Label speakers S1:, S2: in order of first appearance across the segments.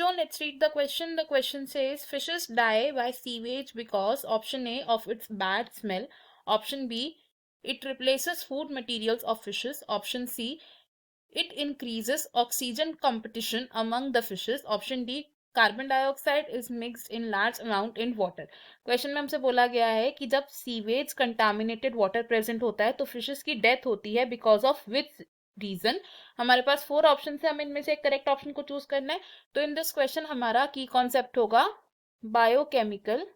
S1: Bachcho, let's read the question. The question says, fishes die by sewage because option A of its bad smell, option B it replaces food materials of fishes, option C it increases oxygen competition among the fishes, option D carbon dioxide is mixed in large amount in water. Question में हमसे बोला गया है कि जब sewage contaminated water present होता है तो फिशेस की डेथ होती है बिकॉज ऑफ विच रीजन। हमारे पास 4 ऑप्शन है, हमें इनमें से एक करेक्ट ऑप्शन को चूज करना है। तो इन दिस क्वेश्चन हमारा की कॉन्सेप्ट होगा बायोकेमिकल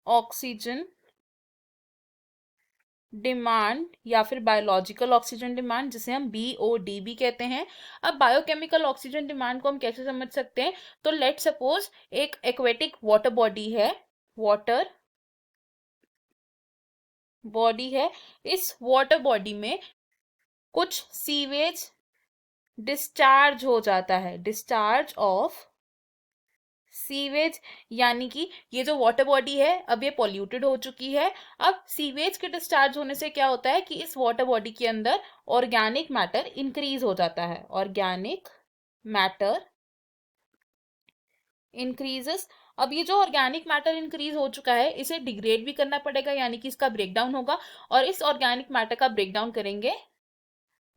S1: ऑक्सीजन डिमांड या फिर बायोलॉजिकल ऑक्सीजन डिमांड, जिसे हम BOD भी कहते हैं। अब बायोकेमिकल ऑक्सीजन डिमांड को हम कैसे समझ सकते हैं? तो लेट सपोज एक एक्वेटिक वाटर बॉडी है, वाटर बॉडी है, इस वाटर बॉडी में कुछ सीवेज डिस्चार्ज हो जाता है, डिस्चार्ज ऑफ सीवेज, यानी कि ये जो वाटर बॉडी है अब ये पॉल्यूटेड हो चुकी है। अब सीवेज के डिस्चार्ज होने से क्या होता है कि इस वाटर बॉडी के अंदर ऑर्गेनिक मैटर इंक्रीज हो जाता है, ऑर्गेनिक मैटर इंक्रीजेस। अब ये जो ऑर्गेनिक मैटर इंक्रीज हो चुका है इसे डिग्रेड भी करना पड़ेगा, यानी कि इसका ब्रेकडाउन होगा, और इस ऑर्गेनिक मैटर का ब्रेकडाउन करेंगे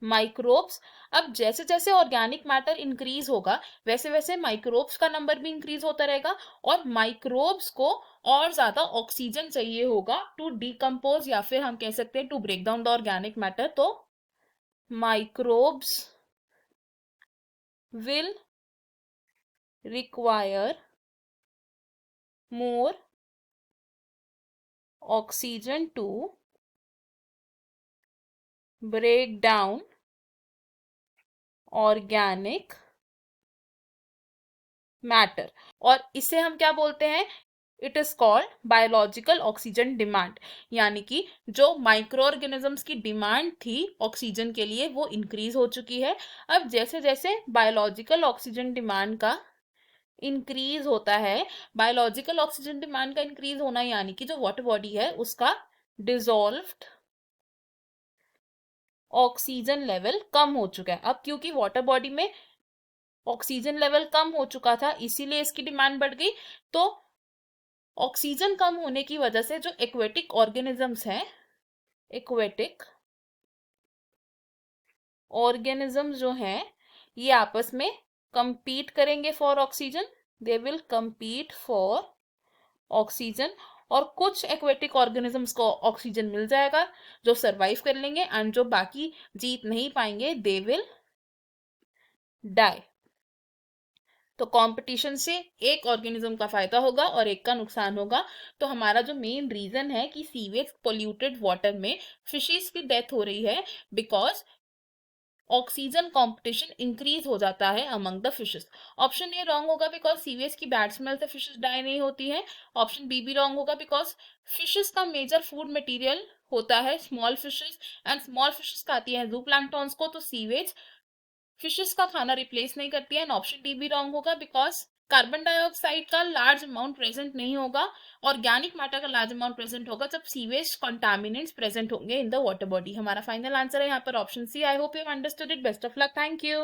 S1: माइक्रोब्स। अब जैसे जैसे ऑर्गेनिक मैटर इंक्रीज होगा वैसे वैसे माइक्रोब्स का नंबर भी इंक्रीज होता रहेगा, और माइक्रोब्स को और ज्यादा ऑक्सीजन चाहिए होगा टू डिकम्पोज, या फिर हम कह सकते हैं to break down the organic matter. तो microbes will require more oxygen to break down organic matter, और इसे हम क्या बोलते हैं? It is called biological oxygen demand, यानी कि जो माइक्रो ऑर्गेनिजम्स की डिमांड थी ऑक्सीजन के लिए वो इंक्रीज हो चुकी है। अब जैसे जैसे बायोलॉजिकल ऑक्सीजन डिमांड का इंक्रीज होता है, बायोलॉजिकल ऑक्सीजन डिमांड का इंक्रीज होना यानी कि जो वाटर बॉडी है उसका डिसॉल्व्ड ऑक्सीजन लेवल कम हो चुका है। अब क्योंकि वाटर बॉडी में ऑक्सीजन लेवल कम हो चुका था इसीलिए इसकी डिमांड बढ़ गई। तो ऑक्सीजन कम होने की वजह से जो एक्वेटिक ऑर्गेनिजम्स हैं, एक्वेटिक ऑर्गेनिजम्स जो हैं ये आपस में कंपीट करेंगे for oxygen, they will compete for oxygen, और कुछ एक्वेटिक ऑर्गेनिजम्स को ऑक्सीजन मिल जाएगा जो सरवाइव कर लेंगे, एंड जो बाकी जीत नहीं पाएंगे दे विल डाई। तो कंपटीशन से एक ऑर्गेनिज्म का फायदा होगा और एक का नुकसान होगा। तो हमारा जो मेन रीजन है कि सीवेज पोल्यूटेड वाटर में फिशेस की डेथ हो रही है बिकॉज ऑक्सीजन कंपटीशन इंक्रीज हो जाता है among the fishes. Option A wrong होगा बिकॉज सीवेज की बैड स्मेल से फिशेस डाई नहीं होती है। ऑप्शन बी भी रॉन्ग होगा बिकॉज फिशेस का मेजर फूड मटेरियल होता है small fishes, and small fishes खाती है जूप्लैंक्टन्स को, तो सीवेज फिशेस का खाना रिप्लेस नहीं करती है। एंड ऑप्शन डी भी रॉन्ग होगा बिकॉज कार्बन डाइऑक्साइड का लार्ज अमाउंट प्रेजेंट नहीं होगा, ऑर्गेनिक मैटर का लार्ज अमाउंट प्रेजेंट होगा जब सीवेज कंटामिनेंट्स प्रेजेंट होंगे इन द वाटर बॉडी। हमारा फाइनल आंसर है यहाँ पर option C. I hope you understood it. Best of luck. Thank you.